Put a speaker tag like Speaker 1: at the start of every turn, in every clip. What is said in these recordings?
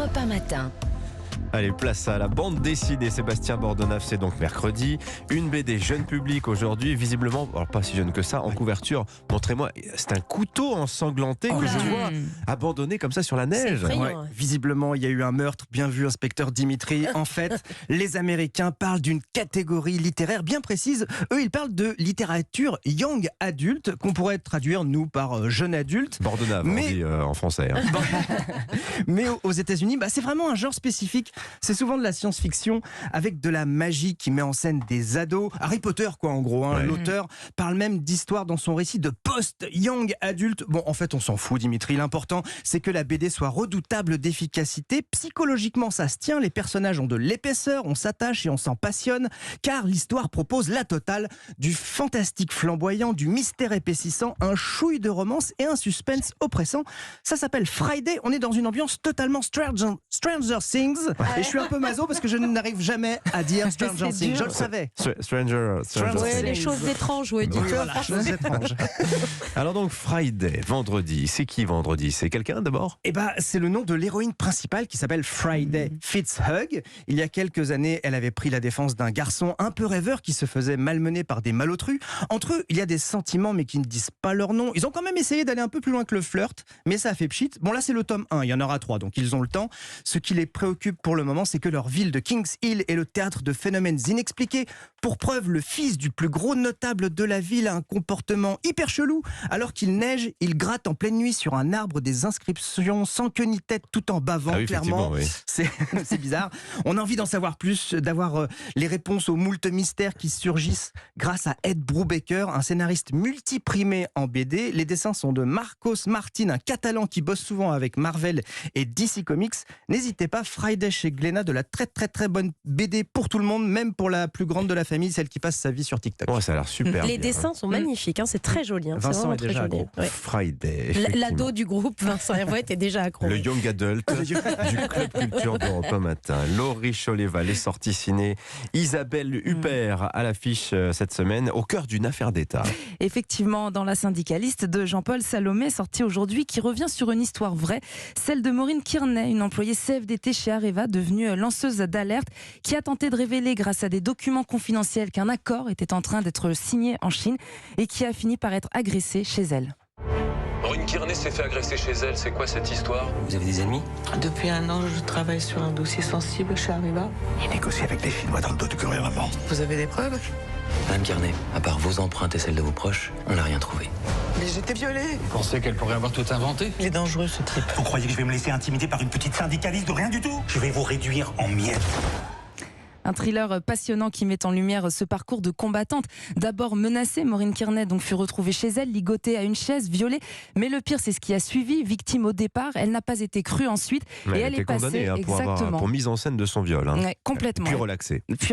Speaker 1: Europe 1 matin.
Speaker 2: Allez, place à la bande dessinée. Sébastien Bordenave, c'est donc mercredi. Une BD jeune public aujourd'hui, visiblement, alors pas si jeune que ça, en couverture. Montrez-moi, c'est un couteau ensanglanté que je vois abandonné comme ça sur la neige.
Speaker 3: Visiblement, il y a eu un meurtre. Bien vu, inspecteur Dimitri. En fait, les Américains parlent d'une catégorie littéraire bien précise. Eux, ils parlent de littérature young adulte, qu'on pourrait traduire, nous, par jeune adulte.
Speaker 2: Bordenave, on dit en français. Hein.
Speaker 3: Mais aux États-Unis, c'est vraiment un genre spécifique. C'est souvent de la science-fiction avec de la magie qui met en scène des ados. Harry Potter, quoi, en gros. Hein. Ouais. L'auteur parle même d'histoire dans son récit de post-young adulte. Bon, en fait, on s'en fout, Dimitri. L'important, c'est que la BD soit redoutable d'efficacité. Psychologiquement, ça se tient. Les personnages ont de l'épaisseur, on s'attache et on s'en passionne. Car l'histoire propose la totale du fantastique flamboyant, du mystère épaississant, un chouille de romance et un suspense oppressant. Ça s'appelle Friday. On est dans une ambiance totalement Stranger Things. Et je suis un peu maso parce que je n'arrive jamais à dire Stranger Things. Je le savais.
Speaker 2: Stranger
Speaker 4: Things. Les choses étranges, oui.
Speaker 3: Voilà, choses étranges.
Speaker 2: Alors donc, Friday, vendredi. C'est qui vendredi? C'est quelqu'un d'abord?
Speaker 3: C'est le nom de l'héroïne principale qui s'appelle Friday Fitzhugh. Il y a quelques années, elle avait pris la défense d'un garçon un peu rêveur qui se faisait malmener par des malotrus. Entre eux, il y a des sentiments mais qui ne disent pas leur nom. Ils ont quand même essayé d'aller un peu plus loin que le flirt, mais ça a fait pchit. Bon, là, c'est le tome 1. Il y en aura 3, donc ils ont le temps. Ce qui les préoccupe pour le moment, c'est que leur ville de Kings Hill est le théâtre de phénomènes inexpliqués. Pour preuve, le fils du plus gros notable de la ville a un comportement hyper chelou. Alors qu'il neige, il gratte en pleine nuit sur un arbre des inscriptions sans queue ni tête tout en bavant, clairement. Oui. C'est bizarre. On a envie d'en savoir plus, d'avoir les réponses aux moult mystères qui surgissent grâce à Ed Brubaker, un scénariste multiprimé en BD. Les dessins sont de Marcos Martin, un Catalan qui bosse souvent avec Marvel et DC Comics. N'hésitez pas, Friday chez Glénat, de la très bonne BD pour tout le monde, même pour la plus grande de la famille, celle qui passe sa vie sur TikTok.
Speaker 2: Oh, ça a l'air super.
Speaker 4: Les dessins sont magnifiques, c'est très joli.
Speaker 3: Vincent est déjà accro.
Speaker 2: Friday.
Speaker 4: L'ado du groupe, Vincent Hervouet, est déjà accro.
Speaker 2: Le young adult du Club Culture d'Europe 1 matin. Laurie Choleva, les sorties ciné. Isabelle Huppert à l'affiche cette semaine, au cœur d'une affaire d'État.
Speaker 5: Effectivement, dans La syndicaliste de Jean-Paul Salomé, sortie aujourd'hui, qui revient sur une histoire vraie, celle de Maureen Kearney, une employée CFDT chez Areva, devenue lanceuse d'alerte, qui a tenté de révéler grâce à des documents confidentiels qu'un accord était en train d'être signé en Chine et qui a fini par être agressée chez elle.
Speaker 6: Maureen Kearney s'est fait agresser chez elle, c'est quoi cette histoire?
Speaker 7: Vous avez des ennemis?
Speaker 8: Depuis 1 an, je travaille sur un dossier sensible chez Areva.
Speaker 9: Il négocie avec les Chinois dans le dos du gouvernement.
Speaker 8: Vous avez des preuves?
Speaker 7: Madame Kearney, à part vos empreintes et celles de vos proches, on n'a rien trouvé.
Speaker 8: Mais j'étais violée.
Speaker 6: Vous pensez qu'elle pourrait avoir tout inventé?
Speaker 8: Il est dangereux, ce type.
Speaker 9: Vous croyez que je vais me laisser intimider par une petite syndicaliste de rien du tout? Je vais vous réduire en miettes.
Speaker 5: Un thriller passionnant qui met en lumière ce parcours de combattante. D'abord menacée, Maureen Kearney fut retrouvée chez elle, ligotée à une chaise, violée. Mais le pire, c'est ce qui a suivi. Victime au départ, elle n'a pas été crue ensuite.
Speaker 2: Ouais,
Speaker 5: et elle est
Speaker 2: condamnée
Speaker 5: passée
Speaker 2: pour mise en scène de son viol.
Speaker 5: Ouais, complètement.
Speaker 2: Puis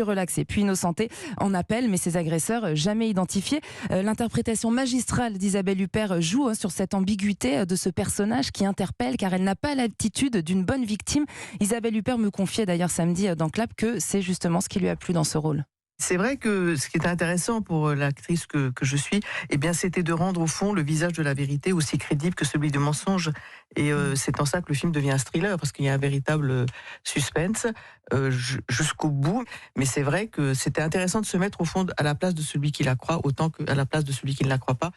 Speaker 2: relaxée.
Speaker 5: Puis innocentée en appel, mais ses agresseurs jamais identifiés. L'interprétation magistrale d'Isabelle Huppert joue sur cette ambiguïté de ce personnage qui interpelle, car elle n'a pas l'attitude d'une bonne victime. Isabelle Huppert me confiait d'ailleurs samedi dans Clap que c'est justement ce qui lui a plu dans ce rôle.
Speaker 8: C'est vrai que ce qui est intéressant pour l'actrice que je suis, c'était de rendre au fond le visage de la vérité aussi crédible que celui du mensonge. Et c'est en ça que le film devient un thriller, parce qu'il y a un véritable suspense jusqu'au bout. Mais c'est vrai que c'était intéressant de se mettre au fond à la place de celui qui la croit, autant qu'à la place de celui qui ne la croit pas.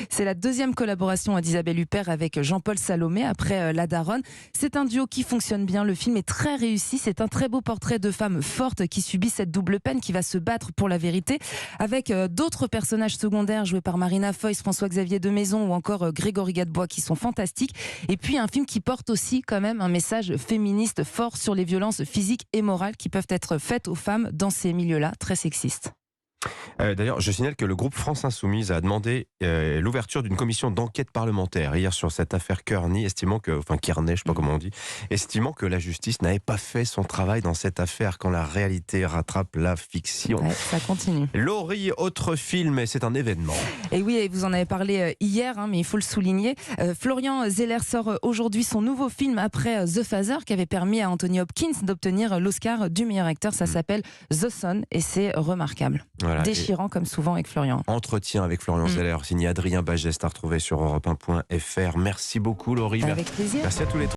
Speaker 5: C'est la deuxième collaboration d'Isabelle Huppert avec Jean-Paul Salomé après La Daronne. C'est un duo qui fonctionne bien, le film est très réussi, c'est un très beau portrait de femme forte qui subit cette double peine, qui va se battre pour la vérité, avec d'autres personnages secondaires joués par Marina Foïs, François-Xavier de Maison ou encore Grégory Gadebois qui sont fantastiques. Et puis un film qui porte aussi quand même un message féministe fort sur les violences physiques et morales qui peuvent être faites aux femmes dans ces milieux-là très sexistes.
Speaker 2: D'ailleurs, je signale que le groupe France Insoumise a demandé l'ouverture d'une commission d'enquête parlementaire hier sur cette affaire Kearney, Kearney, je sais pas comment on dit, estimant que la justice n'avait pas fait son travail dans cette affaire quand la réalité rattrape la fiction.
Speaker 5: Ouais, ça continue.
Speaker 2: Laurie, autre film, et c'est un événement.
Speaker 5: Et oui, et vous en avez parlé hier, mais il faut le souligner. Florian Zeller sort aujourd'hui son nouveau film après The Father, qui avait permis à Anthony Hopkins d'obtenir l'Oscar du meilleur acteur. Ça s'appelle The Son, et c'est remarquable. Voilà. Déchirant comme souvent avec Florian.
Speaker 2: Entretien avec Florian Zeller, signé Adrien Bagest, à retrouver sur europe1.fr. Merci beaucoup Laurie.
Speaker 5: Avec plaisir.
Speaker 2: Merci à tous les trois.